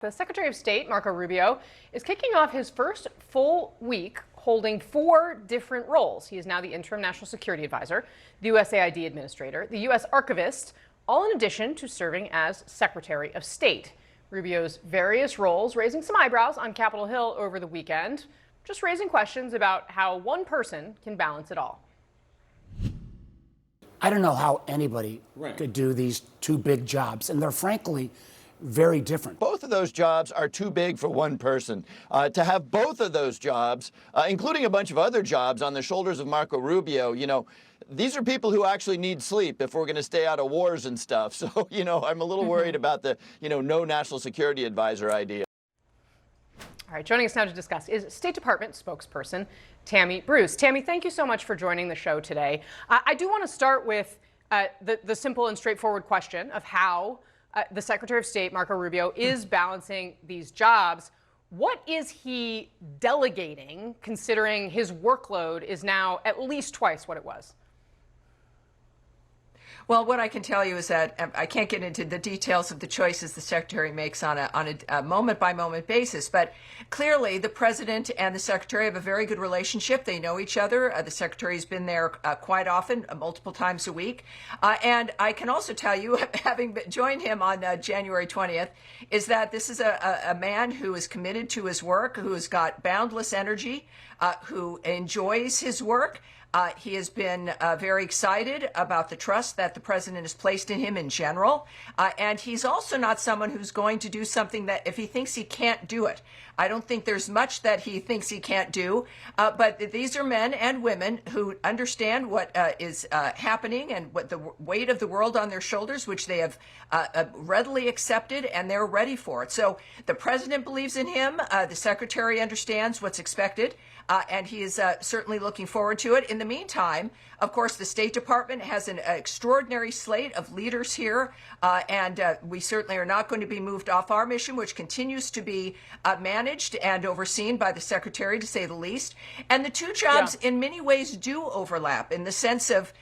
The Secretary of State, Marco Rubio, is kicking off his first full week holding 4 different roles. He is now the interim national security advisor, the USAID administrator, the U.S. archivist, all in addition to serving as Secretary of State. Rubio's various roles raising some eyebrows on Capitol Hill over the weekend, just raising questions about how one person can balance it all. I don't know how anybody could do these 2 big jobs, and they're frankly very different. Both of those jobs are too big for one person. To have both of those jobs, including a bunch of other jobs on the shoulders of Marco Rubio, these are people who actually need sleep if we're going to stay out of wars and stuff. So, I'm a little worried about the, no national security advisor idea. All right, joining us now to discuss is State Department spokesperson Tammy Bruce. Tammy, thank you so much for joining the show today. I do want to start with the simple and straightforward question of how the Secretary of State, Marco Rubio, is balancing these jobs. What is he delegating, considering his workload is now at least twice what it was? Well, what I can tell you is that I can't get into the details of the choices the Secretary makes on a moment-by-moment basis, but clearly the President and the Secretary have a very good relationship. They know each other. The Secretary's been there quite often, multiple times a week. And I can also tell you, having joined him on January 20th, is that this is a man who is committed to his work, who has got boundless energy, who enjoys his work. He has been very excited about the trust that the president has placed in him in general. And he's also not someone who's going to do something that if he thinks he can't do it. I don't think there's much that he thinks he can't do. But these are men and women who understand what is happening and what the weight of the world on their shoulders, which they have readily accepted, and they're ready for it. So the president believes in him. The secretary understands what's expected. And he is certainly looking forward to it. In the meantime, of course, the State Department has an extraordinary slate of leaders here, and we certainly are not going to be moved off our mission, which continues to be managed and overseen by the Secretary, to say the least. And the 2 jobs, in many ways, do overlap in the sense of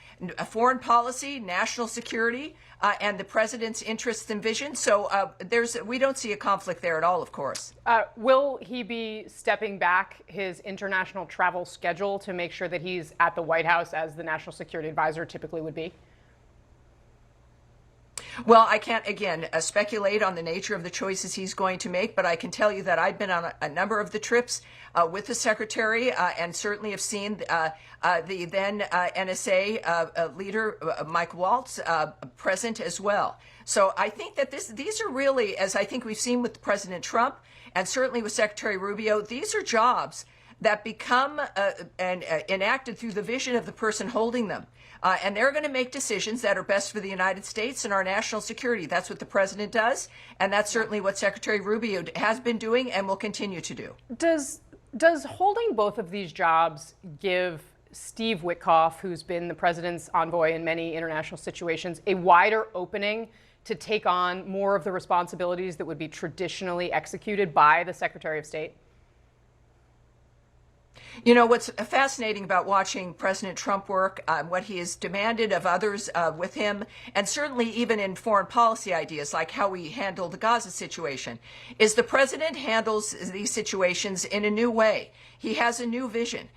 foreign policy, national security, and the president's interests and vision. So we don't see a conflict there at all, of course. Will he be stepping back his international travel schedule to make sure that he's at the White House as the national security advisor typically would be? Well, I can't, again, speculate on the nature of the choices he's going to make, but I can tell you that I've been on a number of the trips with the Secretary and certainly have seen the then NSA leader, Mike Waltz, present as well. So I think that these are really, as I think we've seen with President Trump and certainly with Secretary Rubio, these are jobs that become enacted through the vision of the person holding them. And they're going to make decisions that are best for the United States and our national security. That's what the president does, and that's certainly what Secretary Rubio has been doing and will continue to do. Does holding both of these jobs give Steve Witkoff, who's been the president's envoy in many international situations, a wider opening to take on more of the responsibilities that would be traditionally executed by the Secretary of State? You know, what's fascinating about watching President Trump work, what he has demanded of others with him, and certainly even in foreign policy ideas like how we handle the Gaza situation, is the president handles these situations in a new way. He has a new vision.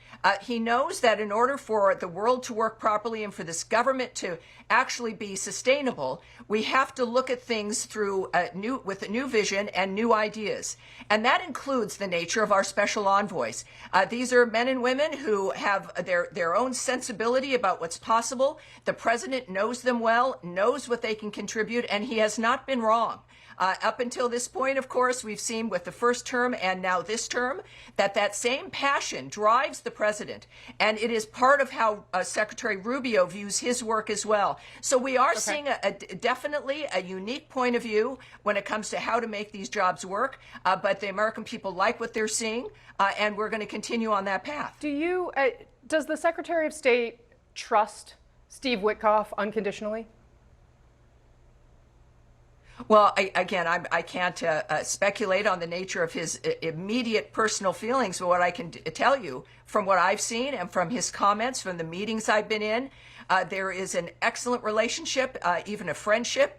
He knows that in order for the world to work properly and for this government to actually be sustainable, we have to look at things with a new vision and new ideas. And that includes the nature of our special envoys. These are men and women who have their own sensibility about what's possible. The president knows them well, knows what they can contribute, and he has not been wrong. Up until this point, of course, we've seen with the first term and now this term that same passion drives the president. And it is part of how Secretary Rubio views his work as well. So we are seeing definitely a unique point of view when it comes to how to make these jobs work. But the American people like what they're seeing, and we're going to continue on that path. Does the Secretary of State trust Steve Witkoff unconditionally? Well, I can't speculate on the nature of his immediate personal feelings, but what I can tell you from what I've seen and from his comments, from the meetings I've been in, there is an excellent relationship, even a friendship.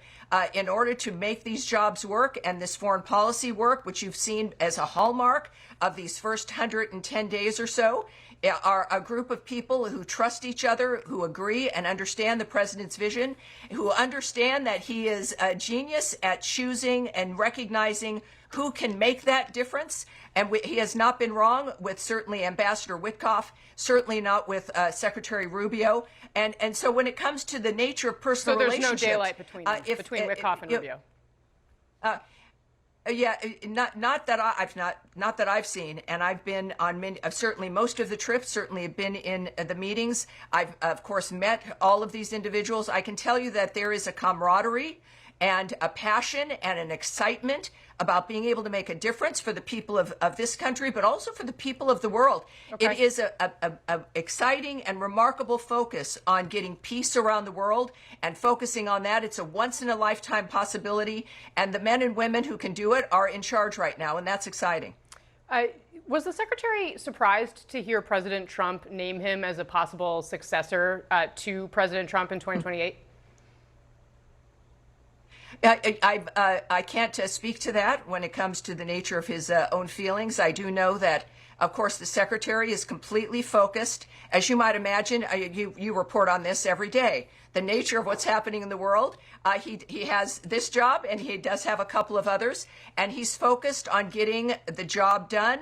in order to make these jobs work and this foreign policy work, which you've seen as a hallmark of these first 110 days or so, are a group of people who trust each other, who agree and understand the president's vision, who understand that he is a genius at choosing and recognizing who can make that difference. And he has not been wrong with certainly Ambassador Witkoff, certainly not with Secretary Rubio. And so when it comes to the nature of personal relationships, so there's no daylight between them, between Witkoff and Rubio. Yeah, not that I've seen, and I've been on certainly most of the trips. Certainly, have been in the meetings. I've of course met all of these individuals. I can tell you that there is a camaraderie and a passion and an excitement about being able to make a difference for the people of this country, but also for the people of the world. Okay. It is a exciting and remarkable focus on getting peace around the world and focusing on that. It's a once-in-a-lifetime possibility, and the men and women who can do it are in charge right now, and that's exciting. Was the secretary surprised to hear President Trump name him as a possible successor to President Trump in 2028? I can't speak to that when it comes to the nature of his own feelings. I do know that, of course, the secretary is completely focused. As you might imagine, you report on this every day. The nature of what's happening in the world. He has this job, and he does have a couple of others, and he's focused on getting the job done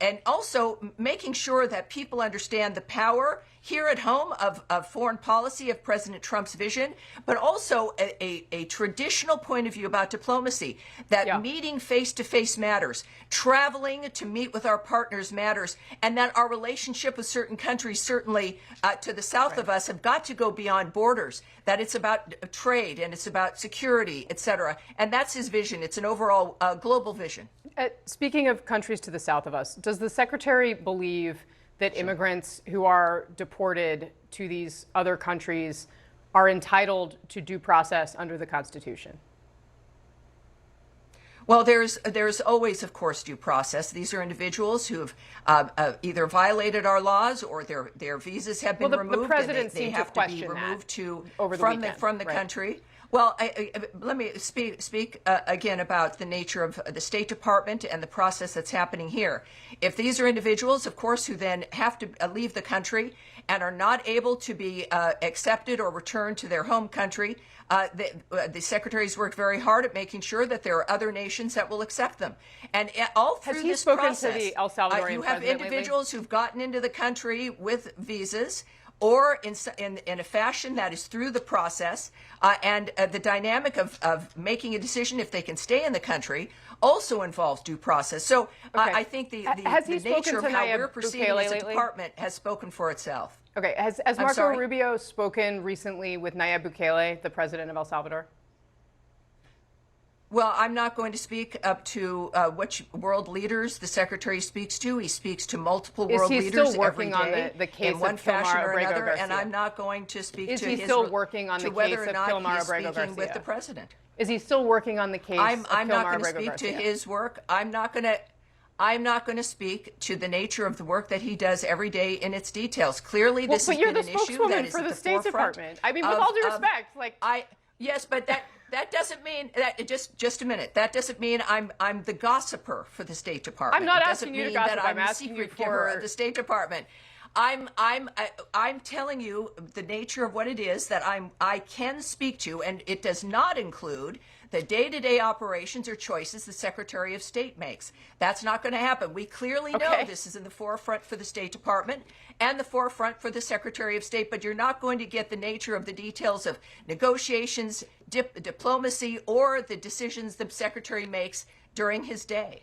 and also making sure that people understand the power here at home of foreign policy of President Trump's vision, but also a traditional point of view about diplomacy, that meeting face-to-face matters, traveling to meet with our partners matters, and that our relationship with certain countries, certainly to the south of us, have got to go beyond borders, that it's about trade and it's about security, et cetera. And that's his vision. It's an overall global vision. Speaking of countries to the south of us, does the secretary believe that immigrants who are deported to these other countries are entitled to due process under the Constitution? Well, there's always, of course, due process. These are individuals who have either violated our laws or their visas have been removed. The president and they seemed have to to be question removed from the country. Well, let me speak again about the nature of the State Department and the process that's happening here. If these are individuals, of course, who then have to leave the country and are not able to be accepted or returned to their home country, the secretary's worked very hard at making sure that there are other nations that will accept them. And all through this process, to the El Salvadorian you have president individuals who've gotten into the country with visas, or in a fashion that is through the process, and the dynamic of making a decision if they can stay in the country also involves due process. So I think the nature of how we're proceeding as a department has spoken for itself. Okay, has Marco Rubio spoken recently with Nayib Bukele, the president of El Salvador? Well, I'm not going to speak up to which world leaders the secretary speaks to. He speaks to multiple world leaders every day. Is he still working on the case in one of fashion Kilmar or Abrego another? Garcia? And I'm not going to speak to Is he his still working on the case whether or of not Kilmar he's Abrego speaking Garcia? with the president. Is he still working on the case I'm of not Kilmar going to Abrego speak to Garcia? his work. I'm not going to speak to the nature of the work that he does every day in its details. Clearly, this has been an issue that is at the forefront. But you're the spokeswoman for the State Department. I mean, with all due respect, yes, but that doesn't mean that. Just a minute. That doesn't mean I'm the gossiper for the State Department. I'm not it asking you to mean gossip. That I'm the asking you secret giver for of the State Department. I'm telling you the nature of what it is that I can speak to, and it does not include the day-to-day operations or choices the Secretary of State makes. That's not going to happen. We clearly know this is in the forefront for the State Department and the forefront for the Secretary of State, but you're not going to get the nature of the details of negotiations, diplomacy, or the decisions the Secretary makes during his day.